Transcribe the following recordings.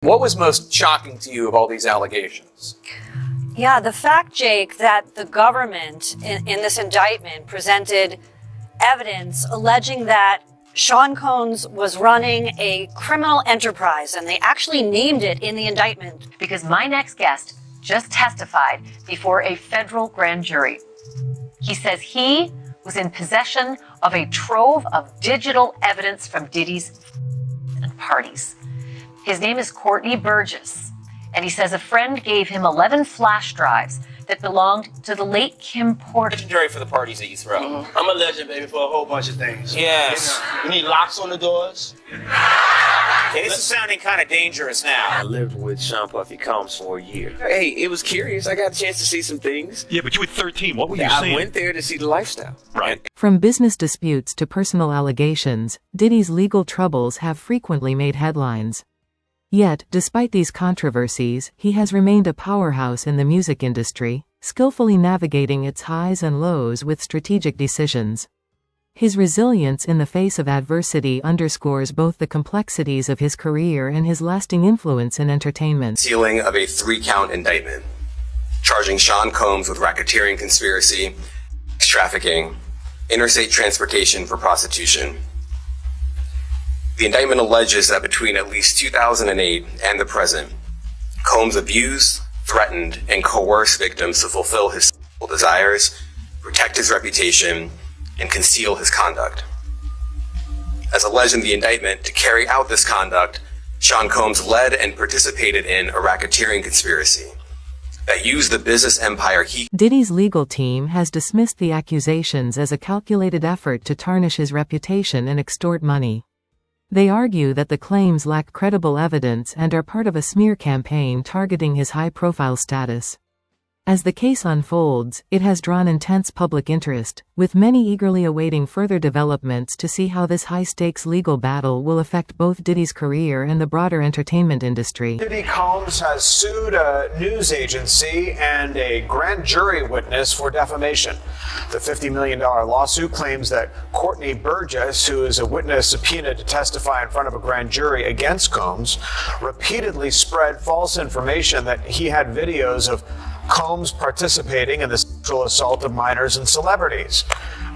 What was most shocking to you of all these allegations? Yeah, the fact, Jake, that the government in this indictment presented evidence alleging that Sean Combs was running a criminal enterprise, and they actually named it in the indictment. Because my next guest just testified before a federal grand jury. He says he was in possession of a trove of digital evidence from Diddy's and parties. His name is Courtney Burgess, and he says a friend gave him 11 flash drives that belonged to the late Kim Porter. Legendary for the parties that you throw. Mm-hmm. I'm a legend, baby, for a whole bunch of things. Yes. You need locks on the doors. Okay, this is sounding kind of dangerous now. I lived with Sean Puffy Combs for a year. Hey, it was curious. I got a chance to see some things. Yeah, but you were 13. What were you I seeing? went there to see the lifestyle. Right. From business disputes to personal allegations, Diddy's legal troubles have frequently made headlines. Yet, despite these controversies, he has remained a powerhouse in the music industry, skillfully navigating its highs and lows with strategic decisions. His resilience in the face of adversity underscores both the complexities of his career and his lasting influence in entertainment. Sealing of a 3-count indictment, charging Sean Combs with racketeering conspiracy, sex trafficking, interstate transportation for prostitution. The indictment alleges that between at least 2008 and the present, Combs abused, threatened, and coerced victims to fulfill his sexual desires, protect his reputation, and conceal his conduct. As alleged in the indictment, to carry out this conduct, Sean Combs led and participated in a racketeering conspiracy that used the business empire he... Diddy's legal team has dismissed the accusations as a calculated effort to tarnish his reputation and extort money. They argue that the claims lack credible evidence and are part of a smear campaign targeting his high-profile status. As the case unfolds, it has drawn intense public interest, with many eagerly awaiting further developments to see how this high-stakes legal battle will affect both Diddy's career and the broader entertainment industry. Diddy Combs has sued a news agency and a grand jury witness for defamation. The $50 million lawsuit claims that Courtney Burgess, who is a witness subpoenaed to testify in front of a grand jury against Combs, repeatedly spread false information that he had videos of Combs participating in the sexual assault of minors and celebrities.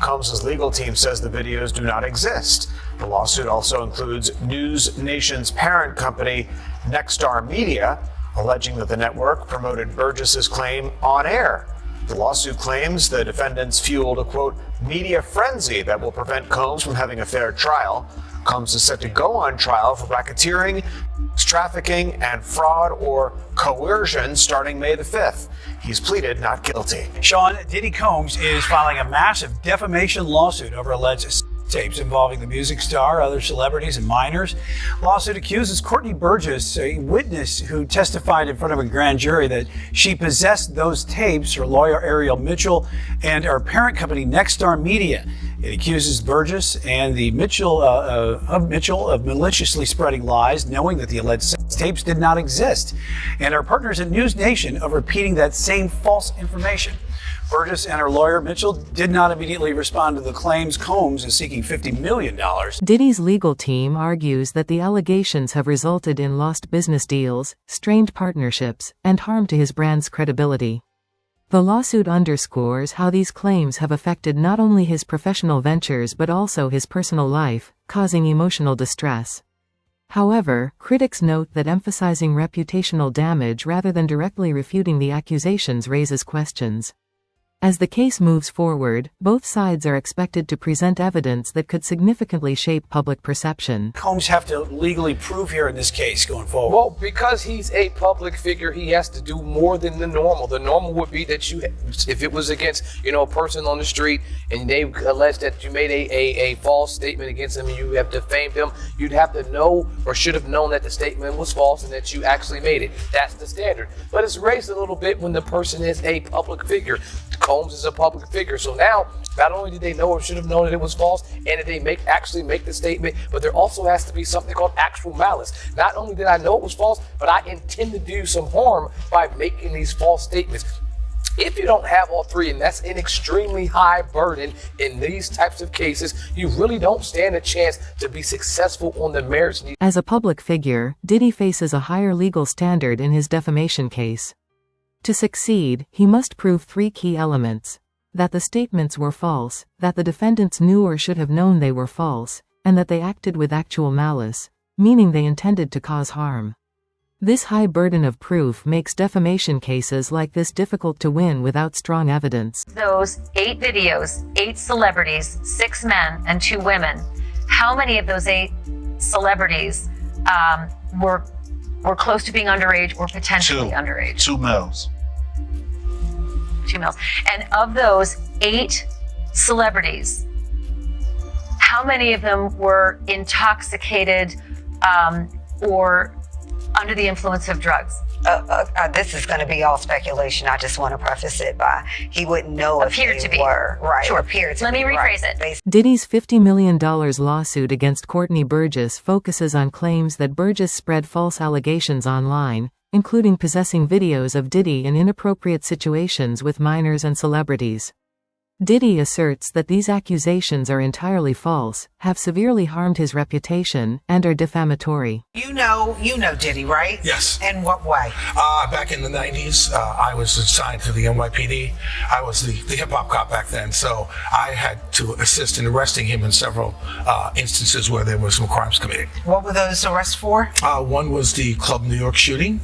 Combs' legal team says the videos do not exist. The lawsuit also includes News Nation's parent company, Nexstar Media, alleging that the network promoted Burgess's claim on air. The lawsuit claims the defendants fueled a, quote, media frenzy that will prevent Combs from having a fair trial. Combs is set to go on trial for racketeering, trafficking, and fraud or coercion starting May the 5th. He's pleaded not guilty. Sean, Diddy Combs is filing a massive defamation lawsuit over alleged tapes involving the music star, other celebrities, and minors. Lawsuit accuses Courtney Burgess, a witness who testified in front of a grand jury, that she possessed those tapes, her lawyer Ariel Mitchell, and her parent company Nexstar Media. It accuses Burgess and the Mitchell of maliciously spreading lies, knowing that the alleged tapes did not exist, and her partners at News Nation of repeating that same false information. Burgess and her lawyer, Mitchell, did not immediately respond to the claims. Combs is seeking $50 million. Diddy's legal team argues that the allegations have resulted in lost business deals, strained partnerships, and harm to his brand's credibility. The lawsuit underscores how these claims have affected not only his professional ventures but also his personal life, causing emotional distress. However, critics note that emphasizing reputational damage rather than directly refuting the accusations raises questions. As the case moves forward, both sides are expected to present evidence that could significantly shape public perception. Combs have to legally prove here in this case going forward? Well, because he's a public figure, he has to do more than the normal. The normal would be that if it was against, a person on the street and they allege that you made a false statement against them and you have defamed them, you'd have to know or should have known that the statement was false and that you actually made it. That's the standard. But it's raised a little bit when the person is a public figure. Combs is a public figure. So now, not only did they know or should have known that it was false, and did they actually make the statement, but there also has to be something called actual malice. Not only did I know it was false, but I intend to do some harm by making these false statements. If you don't have all three, and that's an extremely high burden in these types of cases, you really don't stand a chance to be successful on the merits. As a public figure, Diddy faces a higher legal standard in his defamation case. To succeed, he must prove three key elements: that the statements were false, that the defendants knew or should have known they were false, and that they acted with actual malice, meaning they intended to cause harm. This high burden of proof makes defamation cases like this difficult to win without strong evidence. Those 8 videos, 8 celebrities, 6 men and 2 women, how many of those 8 celebrities were close to being underage or potentially underage? 2 males. 2 males. And of those 8 celebrities, how many of them were intoxicated or under the influence of drugs? This is going to be all speculation. I just want to preface it by he wouldn't know if Appeared they to be. were. Right. Sure. Appeared to Let be. me rephrase Right. it. Diddy's $50 million lawsuit against Courtney Burgess focuses on claims that Burgess spread false allegations online, including possessing videos of Diddy in inappropriate situations with minors and celebrities. Diddy asserts that these accusations are entirely false, have severely harmed his reputation, and are defamatory. You know Diddy, right? Yes. In what way? Back in the 90s, I was assigned to the NYPD. I was the hip-hop cop back then, so I had to assist in arresting him in several instances where there were some crimes committed. What were those arrests for? One was the Club New York shooting.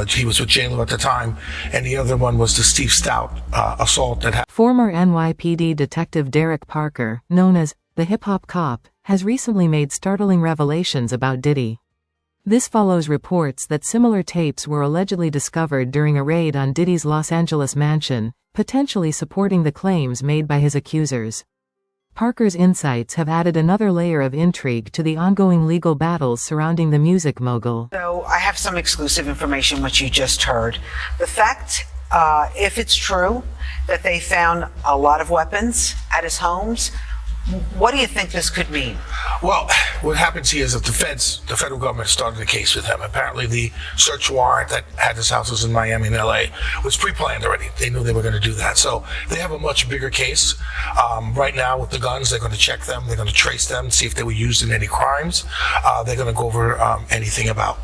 He was with J-Lo at the time, and the other one was the Steve Stout assault that happened. Former NYPD detective Derek Parker, known as the hip-hop cop, has recently made startling revelations about Diddy. This follows reports that similar tapes were allegedly discovered during a raid on Diddy's Los Angeles mansion, potentially supporting the claims made by his accusers. Parker's insights have added another layer of intrigue to the ongoing legal battles surrounding the music mogul. So I have some exclusive information which you just heard. The fact, if it's true, that they found a lot of weapons at his homes, what do you think this could mean? Well, what happens here is that the federal government started a case with him. Apparently the search warrant that had his houses in Miami and LA was pre-planned already. They knew they were going to do that. So they have a much bigger case. Right now with the guns, they're going to check them. They're going to trace them, see if they were used in any crimes. They're going to go over anything about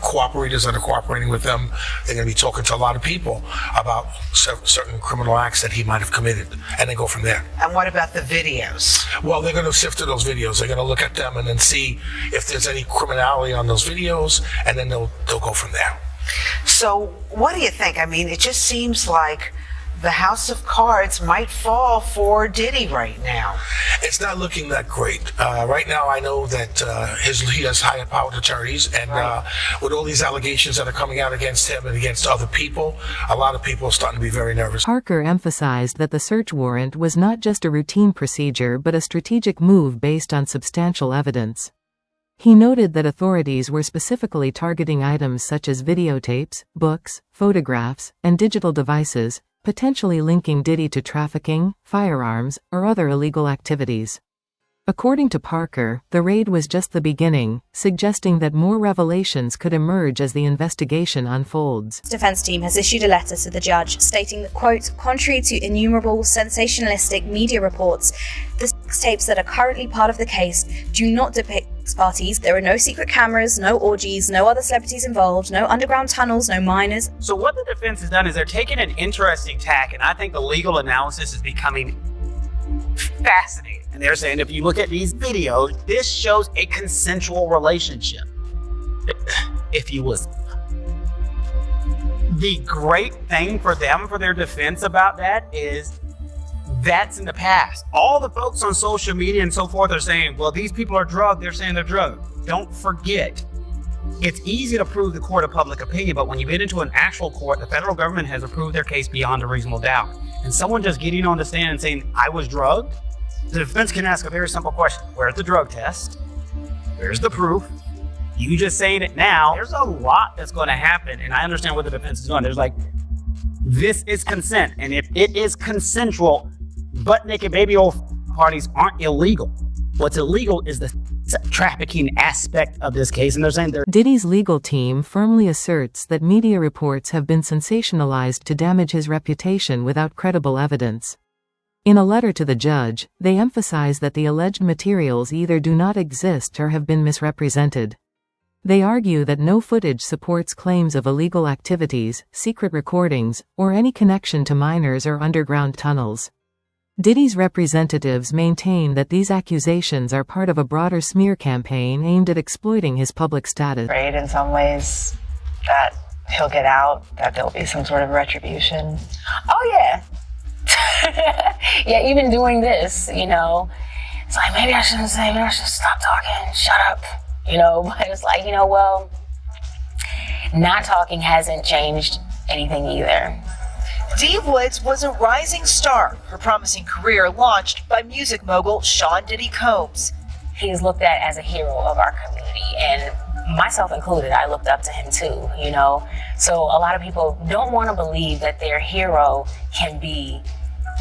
cooperators that are cooperating with them. They're going to be talking to a lot of people about certain criminal acts that he might have committed, and they go from there. And what about the videos? Well, they're going to sift through those videos. They're going to look at them and then see if there's any criminality on those videos, and then they'll go from there. So what do you think? I mean, it just seems like the house of cards might fall for Diddy right now. It's not looking that great. Right now, I know that he has high-powered attorneys, and with all these allegations that are coming out against him and against other people, a lot of people are starting to be very nervous. Parker emphasized that the search warrant was not just a routine procedure but a strategic move based on substantial evidence. He noted that authorities were specifically targeting items such as videotapes, books, photographs, and digital devices, potentially linking Diddy to trafficking, firearms, or other illegal activities. According to Parker, the raid was just the beginning, suggesting that more revelations could emerge as the investigation unfolds. The defense team has issued a letter to the judge stating that, quote, contrary to innumerable sensationalistic media reports, the 6 tapes that are currently part of the case do not depict parties. There are no secret cameras, no orgies, no other celebrities involved, no underground tunnels, no minors. So what the defense has done is they're taking an interesting tack, and I think the legal analysis is becoming fascinating. And they're saying if you look at these videos, this shows a consensual relationship, if you listen. The great thing for them, for their defense about that, is that's in the past. All the folks on social media and so forth are saying, well, these people are drugged. They're saying they're drugged. Don't forget, it's easy to prove the court of public opinion, but when you get into an actual court, the federal government has approved their case beyond a reasonable doubt. And someone just getting on the stand and saying, I was drugged, the defense can ask a very simple question. Where's the drug test? Where's the proof? You just saying it now. There's a lot that's going to happen, and I understand what the defense is doing. There's like, this is consent, and if it is consensual, butt-naked baby oil parties aren't illegal. What's illegal is the trafficking aspect of this case, and they're saying they're Diddy's legal team firmly asserts that media reports have been sensationalized to damage his reputation without credible evidence. In a letter to the judge, they emphasize that the alleged materials either do not exist or have been misrepresented. They argue that no footage supports claims of illegal activities, secret recordings, or any connection to miners or underground tunnels. Diddy's representatives maintain that these accusations are part of a broader smear campaign aimed at exploiting his public status. Afraid in some ways that he'll get out, that there'll be some sort of retribution. Oh, yeah. Yeah, even doing this, you know, it's like, maybe I shouldn't say, maybe I should stop talking, shut up, you know, but it's like, you know, well, not talking hasn't changed anything either. Dee Woods was a rising star. Her promising career launched by music mogul Sean Diddy Combs. He's looked at as a hero of our community, and myself included, I looked up to him too, you know. So a lot of people don't want to believe that their hero can be